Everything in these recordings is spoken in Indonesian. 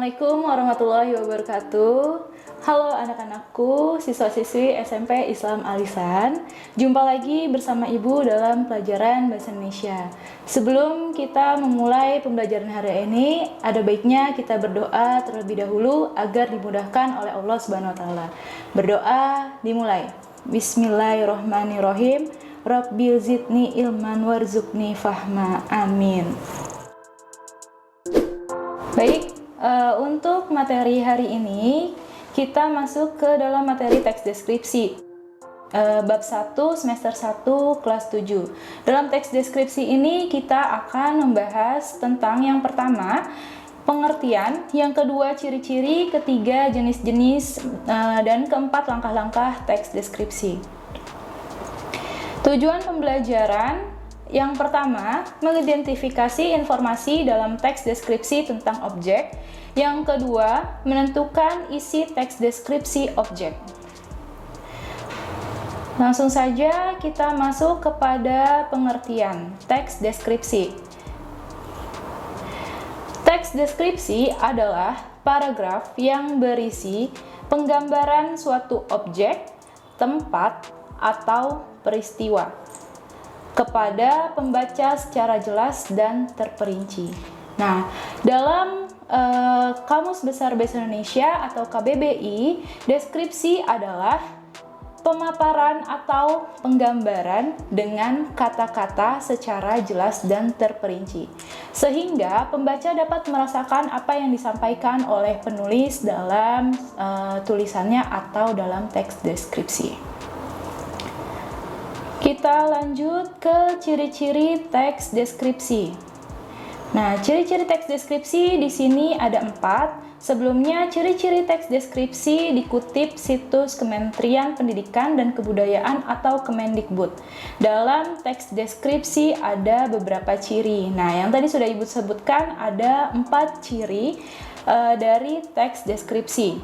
Assalamualaikum warahmatullahi wabarakatuh. Halo anak-anakku, siswa-siswi SMP Islam Alisan. Jumpa lagi bersama Ibu dalam pelajaran Bahasa Indonesia. Sebelum kita memulai pembelajaran hari ini, ada baiknya kita berdoa terlebih dahulu agar dimudahkan oleh Allah Subhanahu wa taala. Berdoa dimulai. Bismillahirrahmanirrahim. Rabbil zidni ilman warzuqni fahma. Amin. Baik, untuk materi hari ini kita masuk ke dalam materi teks deskripsi bab 1 semester 1 kelas 7. Dalam teks deskripsi ini kita akan membahas tentang yang pertama pengertian, yang kedua ciri-ciri, ketiga jenis-jenis, dan keempat langkah-langkah teks deskripsi. Tujuan pembelajaran yang pertama, mengidentifikasi informasi dalam teks deskripsi tentang objek. Yang kedua, menentukan isi teks deskripsi objek. Langsung saja kita masuk kepada pengertian teks deskripsi. Teks deskripsi adalah paragraf yang berisi penggambaran suatu objek, tempat, atau peristiwa kepada pembaca secara jelas dan terperinci. Nah, dalam Kamus Besar Bahasa Indonesia atau KBBI, deskripsi adalah pemaparan atau penggambaran dengan kata-kata secara jelas dan terperinci, sehingga pembaca dapat merasakan apa yang disampaikan oleh penulis dalam tulisannya atau dalam teks deskripsi. Kita lanjut ke ciri-ciri teks deskripsi. Nah, ciri-ciri teks deskripsi di sini ada 4. Sebelumnya, ciri-ciri teks deskripsi dikutip situs Kementerian Pendidikan dan Kebudayaan atau Kemendikbud. Dalam teks deskripsi ada beberapa ciri. Nah, yang tadi sudah Ibu sebutkan ada 4 ciri dari teks deskripsi.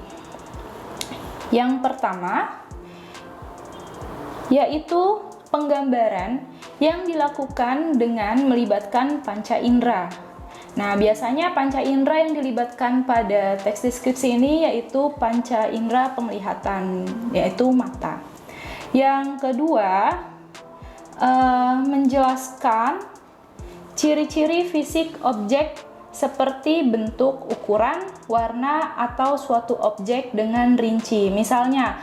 Yang pertama yaitu penggambaran yang dilakukan dengan melibatkan panca indera. Nah, biasanya panca indera yang dilibatkan pada teks deskripsi ini yaitu panca indera penglihatan, yaitu mata. Yang kedua, menjelaskan ciri-ciri fisik objek seperti bentuk, ukuran, warna, atau suatu objek dengan rinci. Misalnya,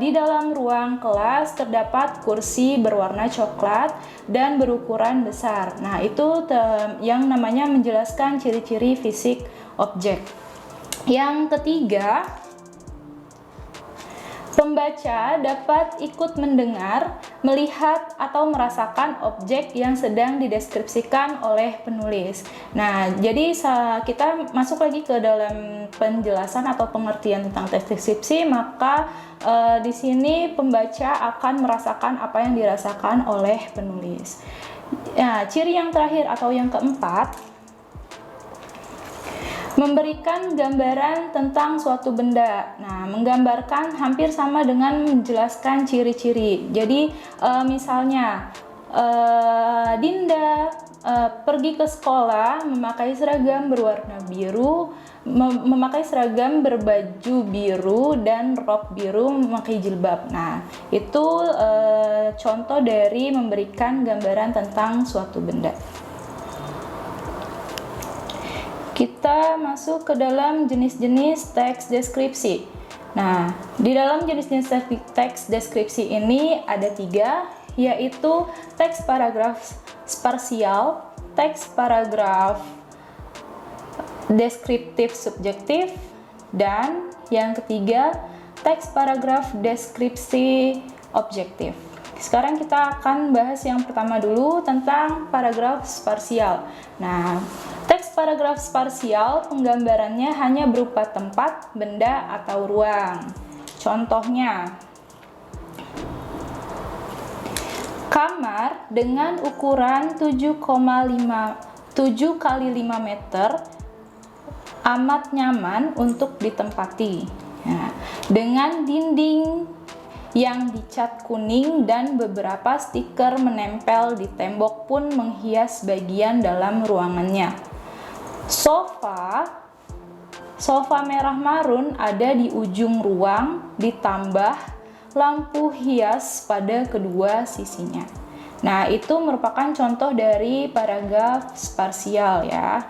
di dalam ruang kelas terdapat kursi berwarna coklat dan berukuran besar. Nah, itu yang namanya menjelaskan ciri-ciri fisik objek. Yang ketiga, pembaca dapat ikut mendengar, melihat, atau merasakan objek yang sedang dideskripsikan oleh penulis. Nah, jadi kita masuk lagi ke dalam penjelasan atau pengertian tentang teks deskripsi, maka di sini pembaca akan merasakan apa yang dirasakan oleh penulis. Nah, ciri yang terakhir atau yang keempat, memberikan gambaran tentang suatu benda. Nah, menggambarkan hampir sama dengan menjelaskan ciri-ciri. Jadi, misalnya, Dinda pergi ke sekolah memakai seragam berwarna biru, memakai seragam berbaju biru dan rok biru, memakai jilbab. Nah, itu contoh dari memberikan gambaran tentang suatu benda. Kita masuk ke dalam jenis-jenis teks deskripsi. Nah, di dalam jenis-jenis teks deskripsi ini ada 3, yaitu teks paragraf sparsial, teks paragraf deskriptif subjektif, dan yang ketiga, teks paragraf deskripsi objektif. Sekarang kita akan bahas yang pertama dulu tentang paragraf sparsial. Nah, teks paragraf sparsial penggambarannya hanya berupa tempat, benda, atau ruang. Contohnya, kamar dengan ukuran 7 kali 5 meter amat nyaman untuk ditempati. Nah, dengan dinding yang dicat kuning dan beberapa stiker menempel di tembok pun menghias bagian dalam ruangannya. Sofa Sofa merah marun ada di ujung ruang, ditambah lampu hias pada kedua sisinya. Nah, itu merupakan contoh dari paragraf sparsial ya.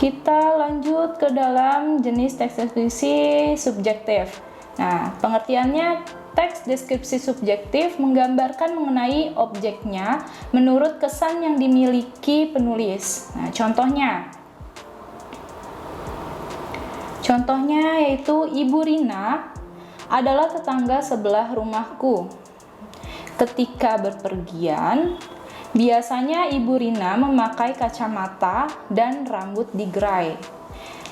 Kita lanjut ke dalam jenis teks deskripsi subjektif. Nah, pengertiannya, teks deskripsi subjektif menggambarkan mengenai objeknya menurut kesan yang dimiliki penulis. Nah, contohnya yaitu Ibu Rina adalah tetangga sebelah rumahku. Ketika berpergian, biasanya Ibu Rina memakai kacamata dan rambut digerai.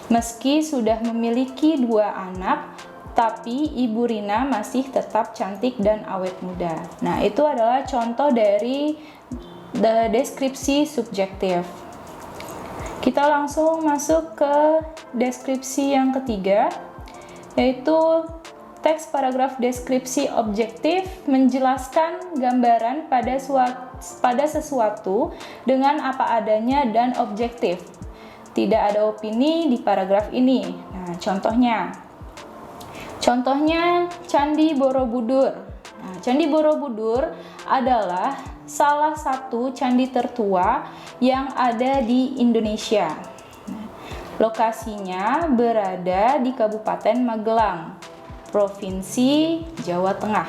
Meski sudah memiliki 2 anak, tapi Ibu Rina masih tetap cantik dan awet muda. Nah, itu adalah contoh dari deskripsi subjektif. Kita langsung masuk ke deskripsi yang ketiga, yaitu teks paragraf deskripsi objektif menjelaskan gambaran pada sesuatu dengan apa adanya dan objektif. Tidak ada opini di paragraf ini. Nah, contohnya Candi Borobudur. Nah, Candi Borobudur adalah salah satu candi tertua yang ada di Indonesia. Lokasinya berada di Kabupaten Magelang, Provinsi Jawa Tengah.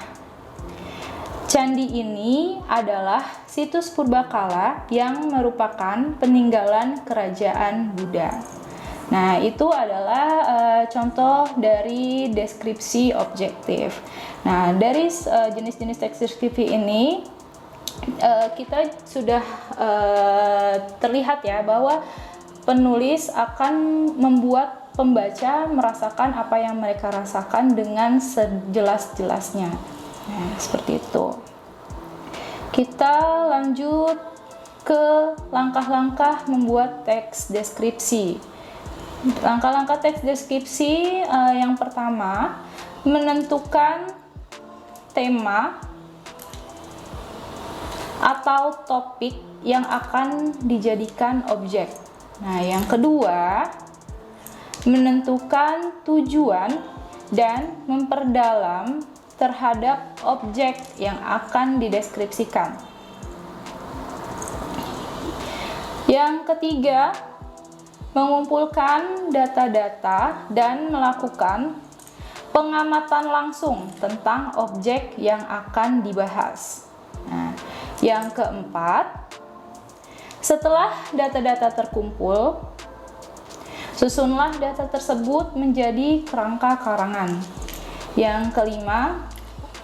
Candi ini adalah situs purbakala yang merupakan peninggalan kerajaan Buddha. Nah, itu adalah contoh dari deskripsi objektif. Nah, dari jenis-jenis teks deskripsi ini kita sudah terlihat ya bahwa penulis akan membuat pembaca merasakan apa yang mereka rasakan dengan sejelas-jelasnya. Nah, seperti itu. Kita lanjut ke langkah-langkah membuat teks deskripsi. Langkah-langkah teks deskripsi yang pertama, menentukan tema atau topik yang akan dijadikan objek. Nah, yang kedua, menentukan tujuan dan memperdalam terhadap objek yang akan dideskripsikan. Yang ketiga, mengumpulkan data-data dan melakukan pengamatan langsung tentang objek yang akan dibahas. Nah, yang keempat, setelah data-data terkumpul, susunlah data tersebut menjadi kerangka karangan. Yang kelima,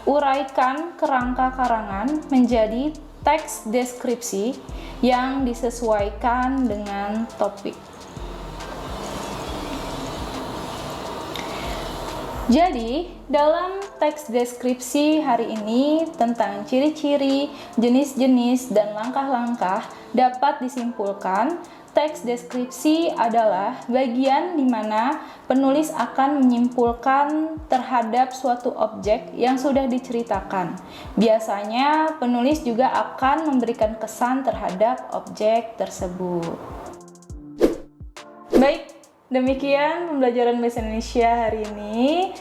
uraikan kerangka karangan menjadi teks deskripsi yang disesuaikan dengan topik. Jadi, dalam teks deskripsi hari ini tentang ciri-ciri, jenis-jenis, dan langkah-langkah dapat disimpulkan, teks deskripsi adalah bagian di mana penulis akan menyimpulkan terhadap suatu objek yang sudah diceritakan. Biasanya, penulis juga akan memberikan kesan terhadap objek tersebut. Baik, demikian pembelajaran Bahasa Indonesia hari ini.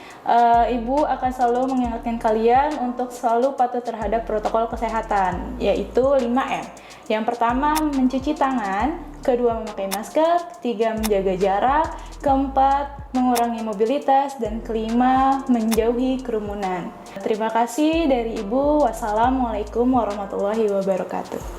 Ibu akan selalu mengingatkan kalian untuk selalu patuh terhadap protokol kesehatan, yaitu 5M. Yang pertama, mencuci tangan. Kedua, memakai masker. Ketiga, menjaga jarak. Keempat, mengurangi mobilitas. Dan kelima, menjauhi kerumunan. Terima kasih dari Ibu. Wassalamualaikum warahmatullahi wabarakatuh.